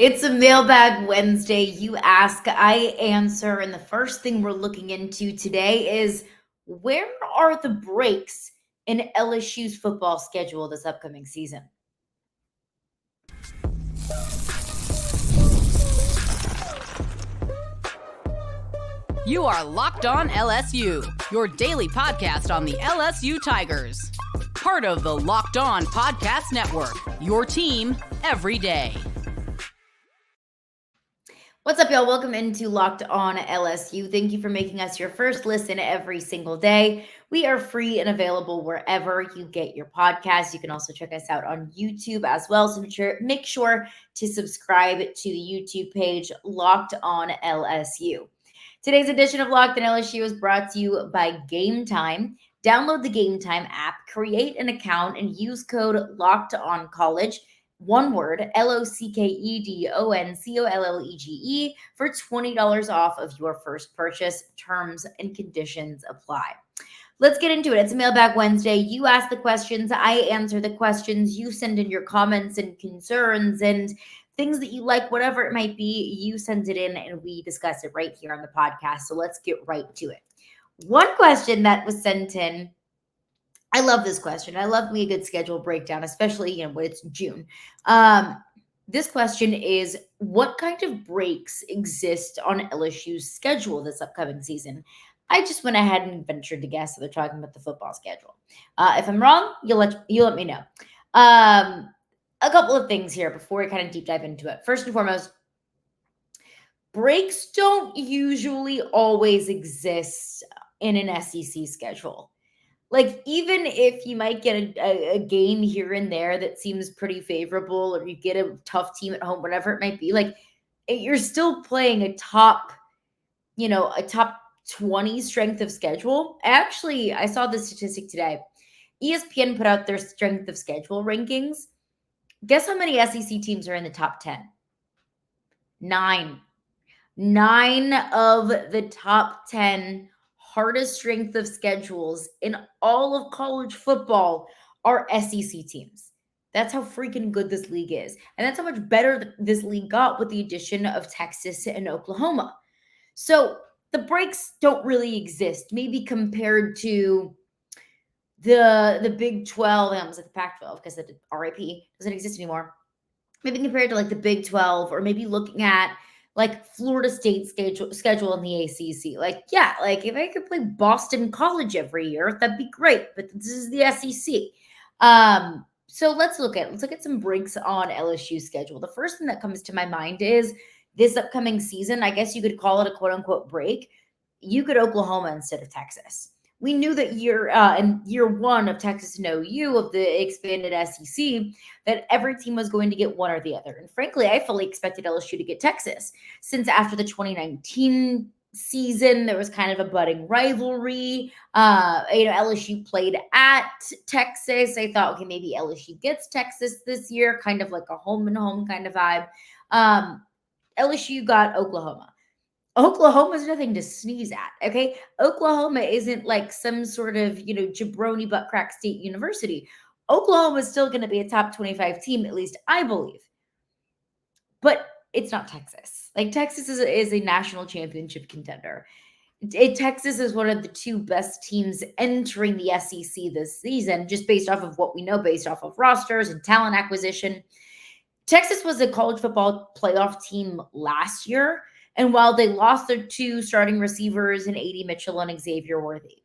It's a Mailbag Wednesday. You ask, I answer. And the first thing we're looking into today is where are the breaks in LSU's football schedule this upcoming season? You are Locked On LSU, your daily podcast on the LSU Tigers. Part of the Locked On Podcast Network, your team every day. What's up, y'all? Welcome into Locked On LSU. Thank you for making us your first listen every single day. We are free and available wherever you get your podcasts. You can also check us out on YouTube as well. So make sure to subscribe to the YouTube page, Locked On LSU. Today's edition of Locked On LSU is brought to you by Game Time. Download the Game Time app, create an account, and use code LOCKEDONCollege. One word, LOCKEDONCOLLEGE for $20 off of your first purchase. Terms and conditions apply. Let's get into it. It's a Mailbag Wednesday. You ask the questions, I answer the questions. You send in your comments and concerns and things that you like, whatever it might be. You send it in and we discuss it right here on the podcast. So let's get right to it. One question that was sent in, I love this question. I love me a good schedule breakdown, especially when it's June. This question is, what kind of breaks exist on LSU's schedule this upcoming season? I just went ahead and ventured to guess that they're talking about the football schedule. If I'm wrong, you'll let me know. A couple of things here before we kind of deep dive into it. First and foremost, breaks don't usually always exist in an SEC schedule. Like, even if you might get a game here and there that seems pretty favorable, or you get a tough team at home, whatever it might be, like, you're still playing a top 20 strength of schedule. Actually, I saw this statistic today. ESPN put out their strength of schedule rankings. Guess how many SEC teams are in the top 10? 9. 9 of the top 10 hardest strength of schedules in all of college football are SEC teams. That's how freaking good this league is. And that's how much better this league got with the addition of Texas and Oklahoma. So the breaks don't really exist, maybe compared to the Big 12, I almost said the Pac-12 because the RIP doesn't exist anymore. Maybe compared to like the Big 12, or maybe looking at like Florida State schedule in the ACC. Like, yeah, like if I could play Boston College every year, that'd be great. But this is the SEC. So let's look at some breaks on LSU schedule. The first thing that comes to my mind is this upcoming season. I guess you could call it a quote unquote break. You could Oklahoma instead of Texas. We knew that in year one of Texas and OU of the expanded SEC, that every team was going to get one or the other. And frankly, I fully expected LSU to get Texas, since after the 2019 season, there was kind of a budding rivalry. LSU played at Texas. I thought, okay, maybe LSU gets Texas this year, kind of like a home and home kind of vibe. LSU got Oklahoma. Oklahoma is nothing to sneeze at, okay? Oklahoma isn't like some sort of, jabroni butt crack state university. Oklahoma is still going to be a top 25 team, at least I believe. But it's not Texas. Like, Texas is a national championship contender. Texas is one of the two best teams entering the SEC this season, just based off of what we know, based off of rosters and talent acquisition. Texas was a college football playoff team last year. And while they lost their two starting receivers in A.D. Mitchell and Xavier Worthy,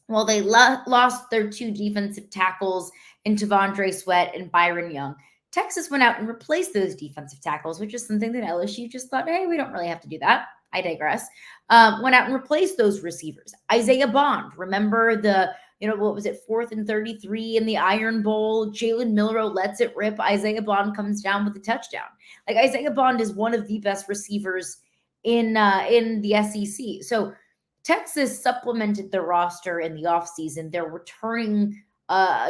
while they lost their two defensive tackles in Tavondre Sweat and Byron Young, Texas went out and replaced those defensive tackles, which is something that LSU just thought, hey, we don't really have to do that. I digress. Went out and replaced those receivers. Isaiah Bond, remember the, 4th and 33 in the Iron Bowl? Jalen Milroe lets it rip. Isaiah Bond comes down with a touchdown. Like, Isaiah Bond is one of the best receivers in the SEC. So Texas supplemented their roster in the offseason. They're returning a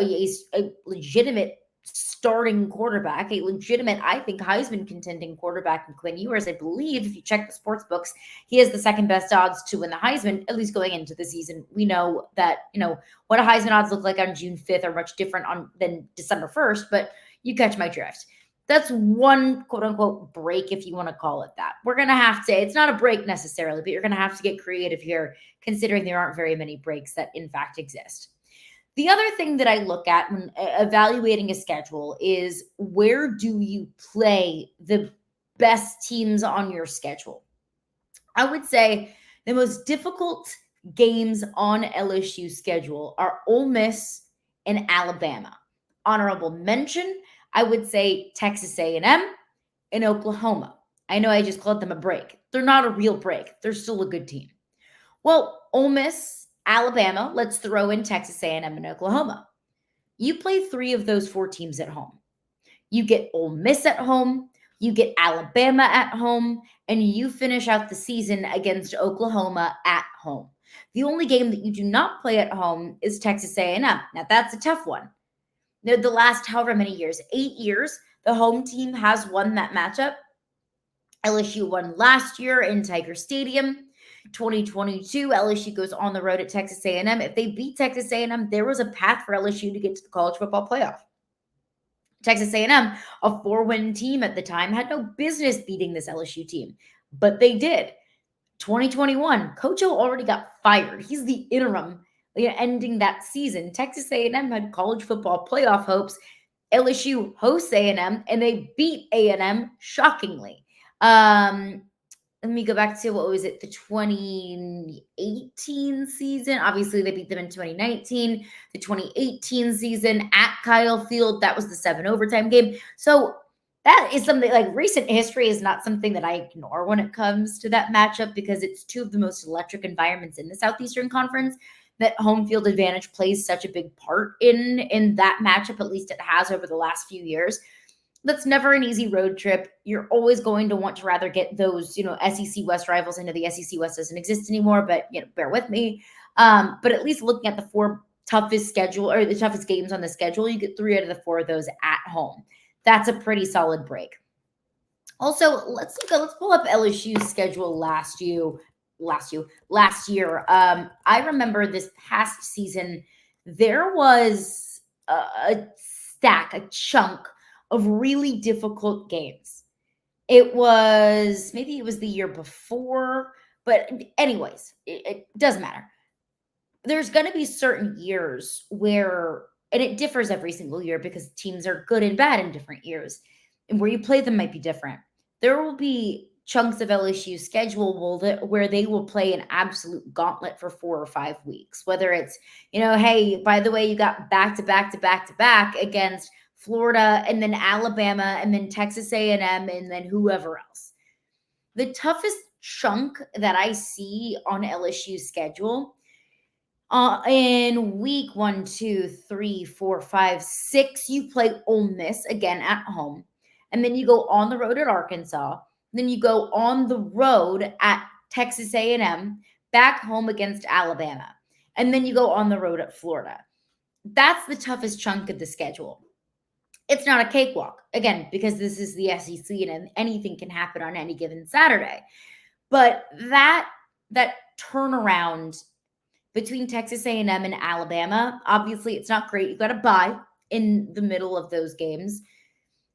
legitimate starting quarterback, a legitimate, I think, Heisman contending quarterback in Quinn Ewers. I believe, if you check the sports books, he has the second best odds to win the Heisman, at least going into the season. We know that, what a Heisman odds look like on June 5th are much different than December 1st, but you catch my drift. That's one quote unquote break, if you want to call it that. We're going to have to, it's not a break necessarily, but you're going to have to get creative here, considering there aren't very many breaks that in fact exist. The other thing that I look at when evaluating a schedule is, where do you play the best teams on your schedule? I would say the most difficult games on LSU's schedule are Ole Miss and Alabama. Honorable mention, I would say Texas A&M and Oklahoma. I know I just called them a break. They're not a real break. They're still a good team. Well, Ole Miss, Alabama, let's throw in Texas A&M and Oklahoma. You play 3 of those 4 teams at home. You get Ole Miss at home, you get Alabama at home, and you finish out the season against Oklahoma at home. The only game that you do not play at home is Texas A&M. Now, that's a tough one. The last however many years, 8 years, the home team has won that matchup. LSU won last year in Tiger Stadium. 2022, LSU goes on the road at Texas A&M. If they beat Texas A&M, there was a path for LSU to get to the college football playoff. Texas A&M, a 4-win team at the time, had no business beating this LSU team, but they did. 2021, Coach O already got fired. He's the interim ending that season. Texas A&M had college football playoff hopes. LSU hosts A&M, and they beat A&M shockingly. Let me go back to, what was it, the 2018 season. Obviously, they beat them in 2019. The 2018 season at Kyle Field, that was the 7 overtime game. So that is something, like, recent history is not something that I ignore when it comes to that matchup, because it's 2 of the most electric environments in the Southeastern Conference that home field advantage plays such a big part in that matchup. At least it has over the last few years. That's never an easy road trip. You're always going to want to rather get those, SEC West rivals. I know the SEC West doesn't exist anymore, but bear with me. But at least looking at the 4 toughest schedule, or the toughest games on the schedule, you get 3 out of the 4 of those at home. That's a pretty solid break. Also, let's pull up LSU's schedule last year. I remember this past season, there was a chunk of really difficult games. Maybe it was the year before, but anyways, it doesn't matter. There's going to be certain years where, and it differs every single year because teams are good and bad in different years, and where you play them might be different. There will be chunks of LSU's schedule where they will play an absolute gauntlet for 4 or 5 weeks, whether it's, hey, by the way, you got back to back against Florida, and then Alabama, and then Texas A&M, and then whoever else. The toughest chunk that I see on LSU's schedule in week 1, 2, 3, 4, 5, 6, you play Ole Miss again at home, and then you go on the road at Arkansas, then you go on the road at Texas A&M, back home against Alabama, and then you go on the road at Florida. That's the toughest chunk of the schedule. It's not a cakewalk, again, because this is the SEC and anything can happen on any given Saturday. But that turnaround between Texas A&M and Alabama, obviously it's not great. You got to bye in the middle of those games.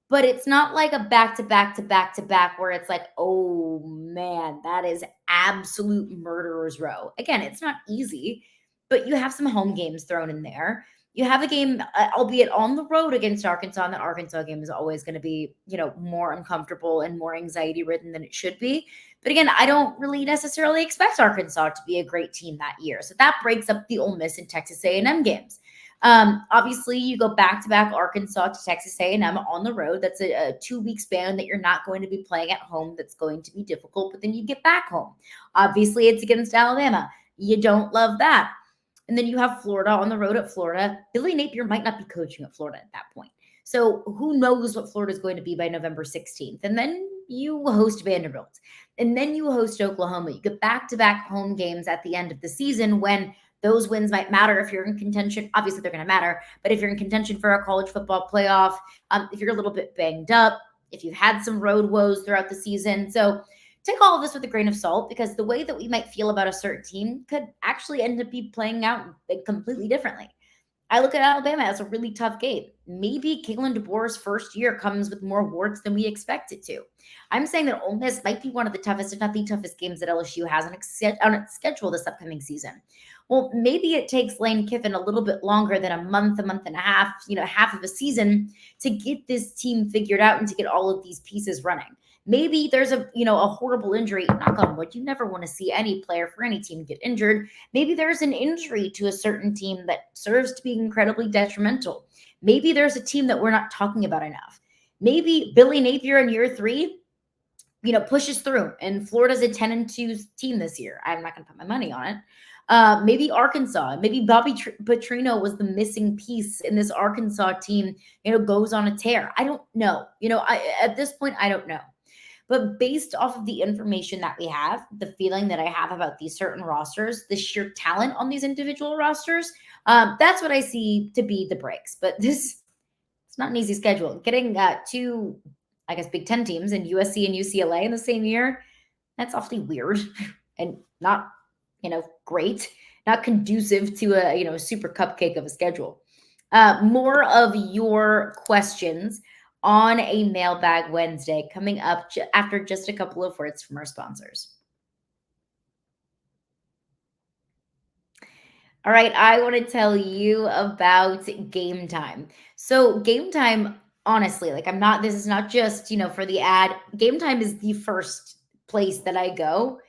But it's not like a back-to-back where it's like, oh, man, that is absolute murderer's row. Again, it's not easy, but you have some home games thrown in there. You have a game, albeit on the road against Arkansas, and the Arkansas game is always going to be, more uncomfortable and more anxiety-ridden than it should be. But again, I don't really necessarily expect Arkansas to be a great team that year. So that breaks up the Ole Miss and Texas A&M games. Obviously, you go back-to-back Arkansas to Texas A&M on the road. That's a 2-week span that you're not going to be playing at home. That's going to be difficult, but then you get back home. Obviously, it's against Alabama. You don't love that. And then you have Florida on the road at Florida. Billy Napier might not be coaching at Florida at that point. So who knows what Florida is going to be by November 16th. And then you host Vanderbilt. And then you host Oklahoma. You get back-to-back home games at the end of the season when those wins might matter if you're in contention. Obviously, they're going to matter. But if you're in contention for a college football playoff, if you're a little bit banged up, if you've had some road woes throughout the season. So take all of this with a grain of salt, because the way that we might feel about a certain team could actually end up be playing out completely differently. I look at Alabama as a really tough game. Maybe Kalen DeBoer's first year comes with more warts than we expect it to. I'm saying that Ole Miss might be one of the toughest, if not the toughest games that LSU has on its schedule this upcoming season. Well, maybe it takes Lane Kiffin a little bit longer than a month and a half, half of a season to get this team figured out and to get all of these pieces running. Maybe there's a horrible injury. Knock on wood. You never want to see any player for any team get injured. Maybe there's an injury to a certain team that serves to be incredibly detrimental. Maybe there's a team that we're not talking about enough. Maybe Billy Napier in year 3, pushes through, and Florida's a 10-2 team this year. I'm not going to put my money on it. Maybe Arkansas, maybe Bobby Petrino was the missing piece in this Arkansas team, goes on a tear. I don't know. At this point, I don't know. But based off of the information that we have, the feeling that I have about these certain rosters, the sheer talent on these individual rosters, that's what I see to be the breaks. But it's not an easy schedule. Getting two, I guess, Big Ten teams in USC and UCLA in the same year, that's awfully weird and not, great, not conducive to a, super cupcake of a schedule. More of your questions on a Mailbag Wednesday coming up after just a couple of words from our sponsors. All right, I want to tell you about Game Time. So Game Time, honestly, this is not just, for the ad. Game Time is the first place that I go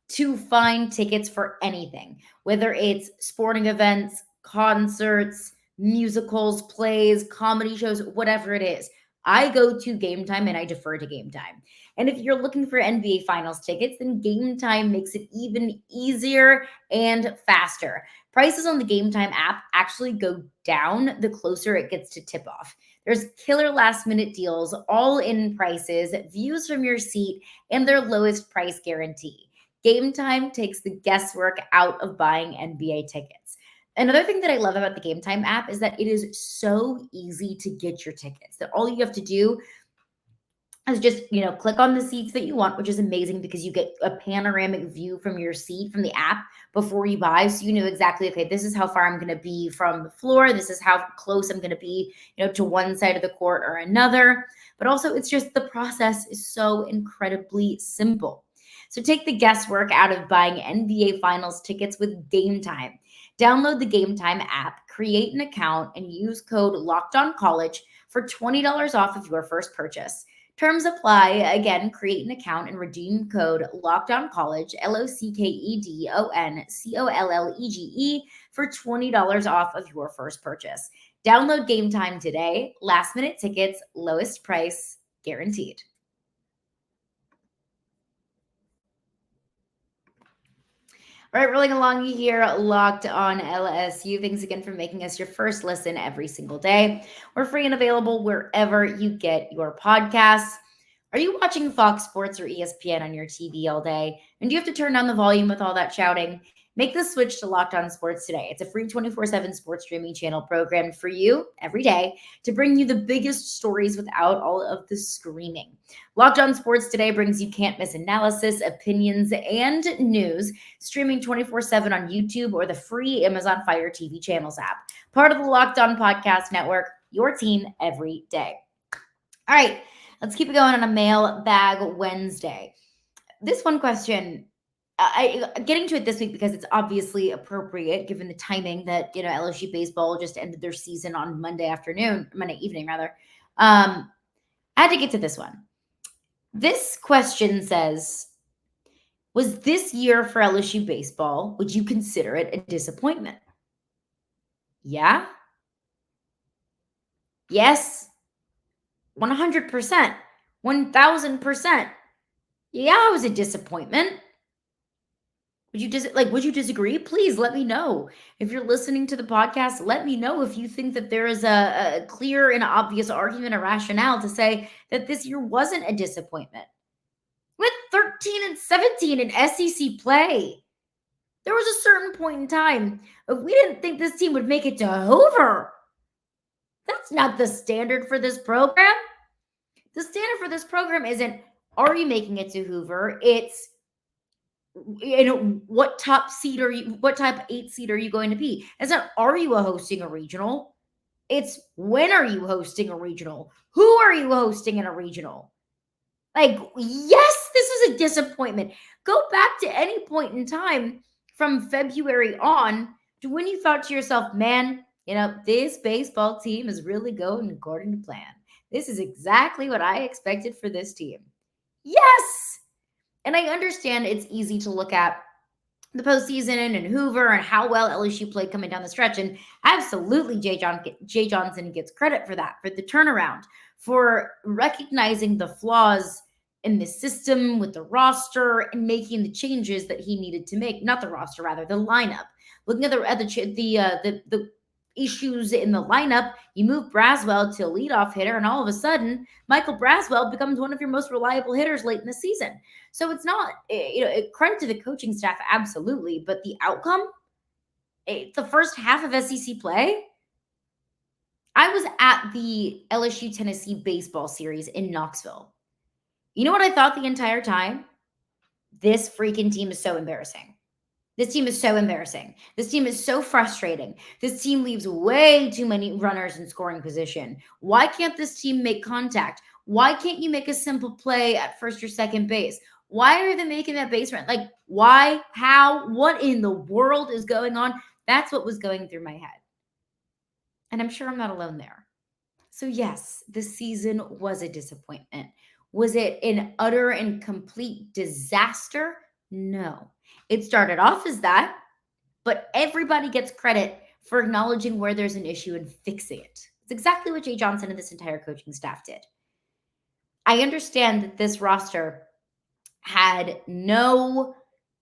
to find tickets for anything, whether it's sporting events, concerts, musicals, plays, comedy shows, whatever it is. I go to Game Time and I defer to Game Time. And if you're looking for NBA Finals tickets, then Game Time makes it even easier and faster. Prices on the Game Time app actually go down the closer it gets to tip off. There's killer last minute deals, all in prices, views from your seat, and their lowest price guarantee. Game Time takes the guesswork out of buying NBA tickets. Another thing that I love about the Game Time app is that it is so easy to get your tickets. That all you have to do is just, click on the seats that you want, which is amazing because you get a panoramic view from your seat from the app before you buy. So you know exactly, okay, this is how far I'm going to be from the floor. This is how close I'm going to be, to one side of the court or another. But also it's just the process is so incredibly simple. So take the guesswork out of buying NBA Finals tickets with Game Time. Download the Game Time app, create an account, and use code LOCKEDONCollege for $20 off of your first purchase. Terms apply. Again, create an account and redeem code LOCKEDONCollege, LOCKEDONCOLLEGE, for $20 off of your first purchase. Download Game Time today. Last minute tickets, lowest price guaranteed. All right, rolling along here, Locked On LSU. Thanks again for making us your first listen every single day. We're free and available wherever you get your podcasts. Are you watching Fox Sports or ESPN on your TV all day? And do you have to turn down the volume with all that shouting? Make the switch to Locked On Sports today. It's a free 24/7 sports streaming channel programmed for you every day to bring you the biggest stories without all of the screaming. Locked On Sports today brings you can't miss analysis, opinions, and news, streaming 24/7 on YouTube or the free Amazon Fire TV channels app. Part of the Locked On Podcast Network, your team every day. All right, let's keep it going on a Mailbag Wednesday. This one question, getting to it this week because it's obviously appropriate given the timing that LSU baseball just ended their season on Monday evening rather. I had to get to this one. This question says, was this year for LSU baseball, would you consider it a disappointment? Yeah. Yes. 100%. 1000%. Yeah, it was a disappointment. Would you disagree? Please let me know. If you're listening to the podcast, let me know if you think that there is a clear and obvious argument or rationale to say that this year wasn't a disappointment. With 13-17 in SEC play, there was a certain point in time if we didn't think this team would make it to Hoover. That's not the standard for this program. The standard for this program isn't, are you making it to Hoover? It's, what type 8 seed are you going to be? It's not, are you hosting a regional? It's, when are you hosting a regional? Who are you hosting in a regional? Like, yes, this was a disappointment. Go back to any point in time from February on to when you thought to yourself, man, this baseball team is really going according to plan. This is exactly what I expected for this team. Yes! And I understand it's easy to look at the postseason and Hoover and how well LSU played coming down the stretch. And absolutely, Jay Johnson gets credit for that, for the turnaround, for recognizing the flaws in the system with the roster and making the changes that he needed to make. Not the roster, rather the lineup. Looking at the issues in the lineup, you move Braswell to a leadoff hitter, and all of a sudden, Michael Braswell becomes one of your most reliable hitters late in the season. So it's not, credit to the coaching staff, absolutely, but the outcome, the first half of SEC play, I was at the LSU Tennessee baseball series in Knoxville. You know what I thought the entire time? This freaking team is so embarrassing. This team is so embarrassing. This team is so frustrating. This team leaves way too many runners in scoring position. Why can't this team make contact? Why can't you make a simple play at first or second base? Why are they making that base run? Like, why? How? What in the world is going on? That's what was going through my head. And I'm sure I'm not alone there. So yes, the season was a disappointment. Was it an utter and complete disaster? No. It started off as that, but everybody gets credit for acknowledging where there's an issue and fixing it. It's exactly what Jay Johnson and this entire coaching staff did. I understand that this roster had no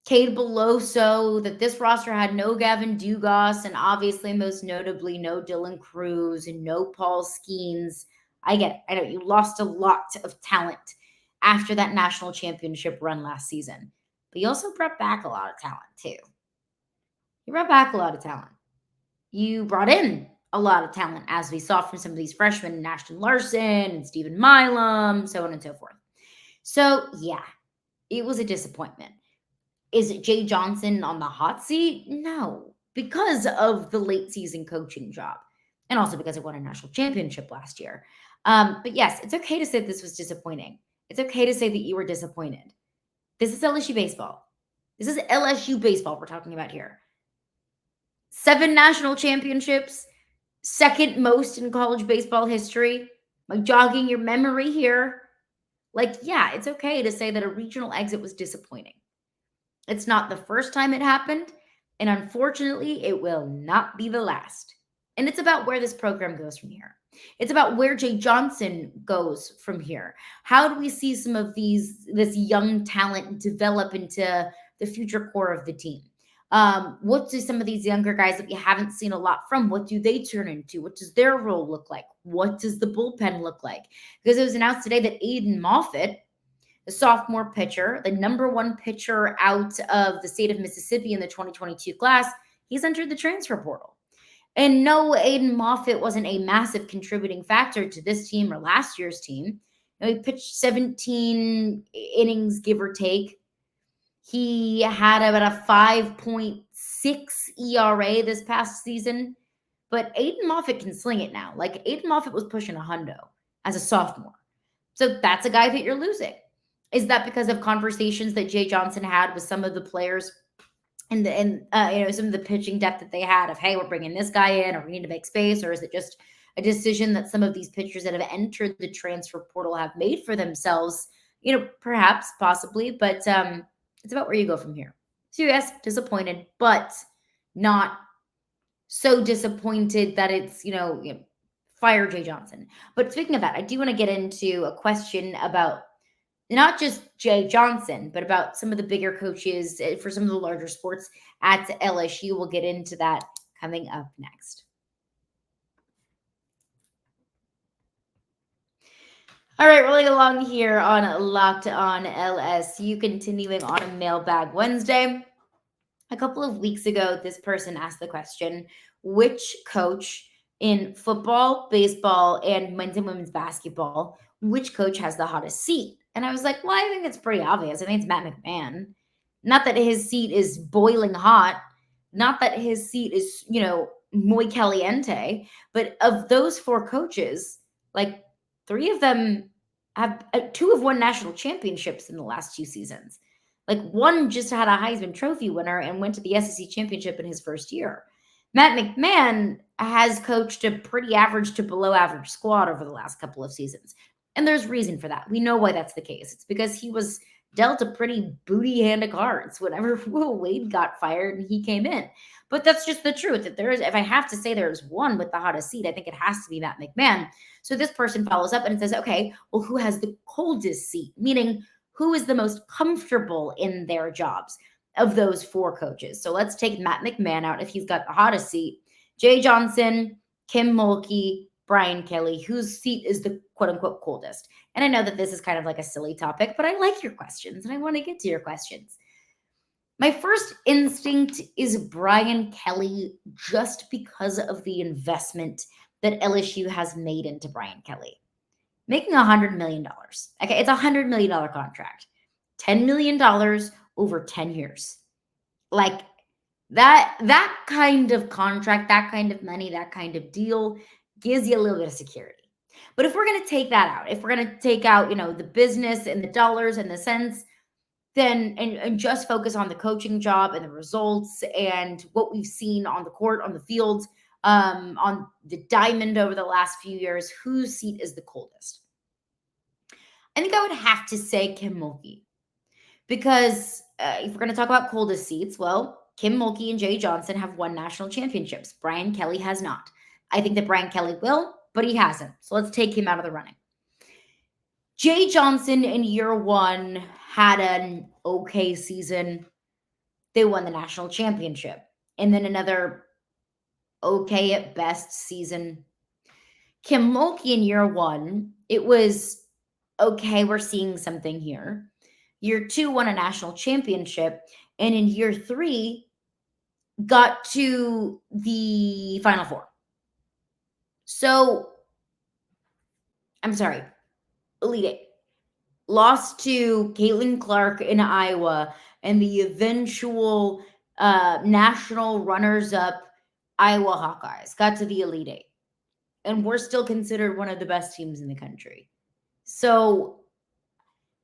Cade Beloso, that this roster had no Gavin Dugas, and obviously, most notably, no Dylan Cruz and no Paul Skeens. I get it. I know you lost a lot of talent after that national championship run last season. But you also brought back a lot of talent, too. You brought back a lot of talent. You brought in a lot of talent, as we saw from some of these freshmen, Ashton Larson and Stephen Milam, so on and so forth. So, yeah, it was a disappointment. Is it Jay Johnson on the hot seat? No, because of the late season coaching job, and also because it won a national championship last year. But yes, it's okay to say this was disappointing. It's okay to say that you were disappointed. This is LSU baseball. This is LSU baseball we're talking about here. 7 national championships, second most in college baseball history. Like, jogging your memory here. Like, yeah, it's okay to say that a regional exit was disappointing. It's not the first time it happened, and unfortunately, it will not be the last. And it's about where this program goes from here. It's about where Jay Johnson goes from here. How do we see some of this young talent develop into the future core of the team? What do some of these younger guys that we haven't seen a lot from, what do they turn into? What does their role look like? What does the bullpen look like? Because it was announced today that Aiden Moffitt, the sophomore pitcher, the number 1 pitcher out of the state of Mississippi in the 2022 class, he's entered the transfer portal. And no, Aiden Moffitt wasn't a massive contributing factor to this team or last year's team. He pitched 17 innings, give or take. He had about a 5.6 ERA this past season. But Aiden Moffitt can sling it now. Like, Aiden Moffitt was pushing a hundo as a sophomore. So that's a guy that you're losing. Is that because of conversations that Jay Johnson had with some of the players and some of the pitching depth that they had of, hey, we're bringing this guy in, or we need to make space? Or is it just a decision that some of these pitchers that have entered the transfer portal have made for themselves? Perhaps, possibly, but it's about where you go from here. So yes, disappointed, but not so disappointed that it's, fire Jay Johnson. But speaking of that, I do want to get into a question about not just Jay Johnson, but about some of the bigger coaches for some of the larger sports at LSU. We'll get into that coming up next. All right, rolling along here on Locked On LSU, continuing on a Mailbag Wednesday. A couple of weeks ago, this person asked the question, which coach in football, baseball, and men's and women's basketball, which coach has the hottest seat? And I was like, well, I think it's pretty obvious. I think it's Matt McMahon. Not that his seat is boiling hot, not that his seat is, muy caliente, but of those 4 coaches, like 3 of them have 2 have won national championships in the last 2 seasons. Like one just had a Heisman Trophy winner and went to the SEC championship in his first year. Matt McMahon has coached a pretty average to below average squad over the last couple of seasons. And there's reason for that. We know why that's the case. It's because he was dealt a pretty booty hand of cards whenever Will Wade got fired and he came in. But that's just the truth. If I have to say there's one with the hottest seat, I think it has to be Matt McMahon. So this person follows up and says, okay, well, who has the coldest seat? Meaning, who is the most comfortable in their jobs of those 4 coaches? So let's take Matt McMahon out if he's got the hottest seat. Jay Johnson, Kim Mulkey, Brian Kelly, whose seat is the quote-unquote coldest? And I know that this is kind of like a silly topic, but I like your questions and I want to get to your questions. My first instinct is Brian Kelly, just because of the investment that LSU has made into Brian Kelly. Making $100 million. Okay, it's a $100 million contract. $10 million over 10 years. Like that kind of contract, that kind of money, that kind of deal gives you a little bit of security. But if we're going to take that out, if we're going to take out, the business and the dollars and the cents, then and just focus on the coaching job and the results and what we've seen on the court, on the field, on the diamond over the last few years, whose seat is the coldest? I think I would have to say Kim Mulkey. Because if we're going to talk about coldest seats, well, Kim Mulkey and Jay Johnson have won national championships. Brian Kelly has not. I think that Brian Kelly will, but he hasn't. So let's take him out of the running. Jay Johnson in year 1 had an okay season. They won the national championship. And then another okay at best season. Kim Mulkey in year 1, it was okay, we're seeing something here. Year 2 won a national championship. And in year 3, got to the Final Four. So, I'm sorry, Elite 8. Lost to Caitlin Clark in Iowa and the eventual national runners-up Iowa Hawkeyes. Got to the Elite 8. And we're still considered one of the best teams in the country. So,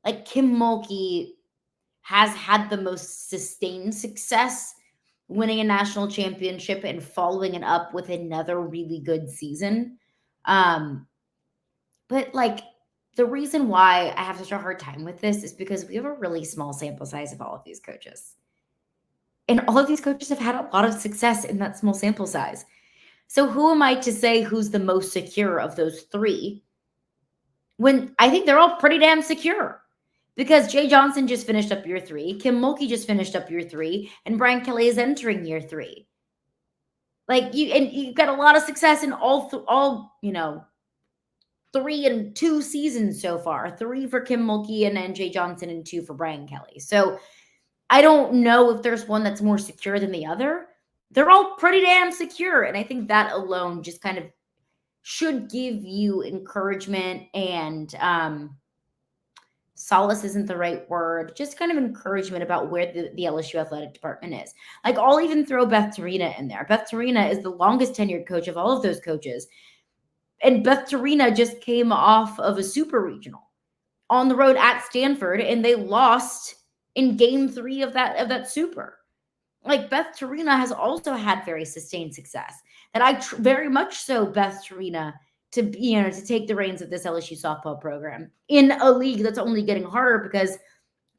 like, Kim Mulkey has had the most sustained success winning a national championship and following it up with another really good season. But, like, the reason why I have such a hard time with this is because we have a really small sample size of all of these coaches. And all of these coaches have had a lot of success in that small sample size. So who am I to say who's the most secure of those 3 when I think they're all pretty damn secure? Because Jay Johnson just finished up year 3, Kim Mulkey just finished up year 3, and Brian Kelly is entering year 3. Like you've got a lot of success in all 3 and 2 seasons so far. 3 for Kim Mulkey and Jay Johnson and 2 for Brian Kelly. So I don't know if there's one that's more secure than the other. They're all pretty damn secure. And I think that alone just kind of should give you encouragement and solace isn't the right word, just kind of encouragement about where the LSU athletic department is. Like, I'll even throw Beth Torina in there. Beth Torina is the longest tenured coach of all of those coaches. And Beth Torina just came off of a super regional on the road at Stanford, and they lost in game 3 of that super. Like, Beth Torina has also had very sustained success. And I very much so Beth Torina to take the reins of this LSU softball program in a league that's only getting harder because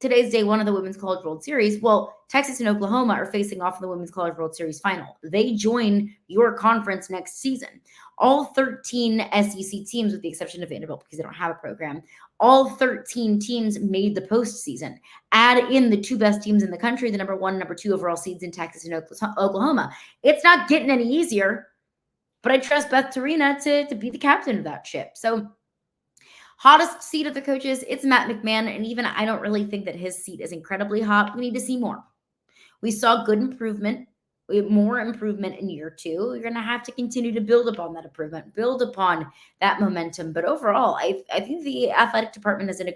today's day 1 of the Women's College World Series. Well, Texas and Oklahoma are facing off in the Women's College World Series final. They join your conference next season. All 13 SEC teams, with the exception of Vanderbilt because they don't have a program, all 13 teams made the postseason. Add in the 2 best teams in the country, the number 1 and number 2 overall seeds in Texas and Oklahoma. It's not getting any easier, but I trust Beth Torina to be the captain of that ship. So hottest seat of the coaches, it's Matt McMahon. And even I don't really think that his seat is incredibly hot. We need to see more. We saw good improvement. We have more improvement in year 2. You're going to have to continue to build upon that improvement, build upon that momentum. But overall, I think the athletic department is in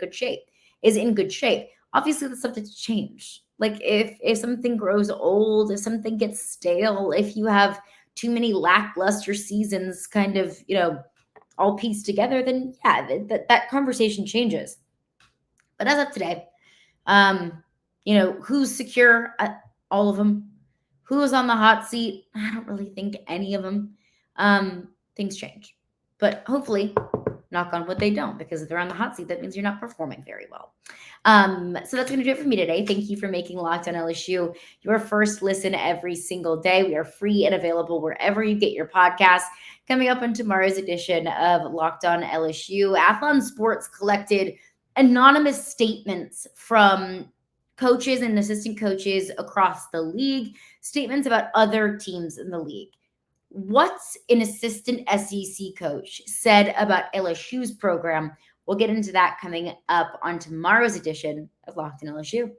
good shape. Obviously, that's subject to change. Like if something grows old, if something gets stale, if you have too many lackluster seasons kind of, all pieced together, then yeah, that conversation changes. But as of today, who's secure? All of them. Who is on the hot seat? I don't really think any of them. Things change. But hopefully, knock on wood, they don't, because if they're on the hot seat, that means you're not performing very well. So that's going to do it for me today. Thank you for making Locked On LSU your first listen every single day. We are free and available wherever you get your podcasts. Coming up on tomorrow's edition of Locked On LSU, Athlon Sports collected anonymous statements from coaches and assistant coaches across the league, statements about other teams in the league. What's an assistant SEC coach said about LSU's program? We'll get into that coming up on tomorrow's edition of Locked On LSU.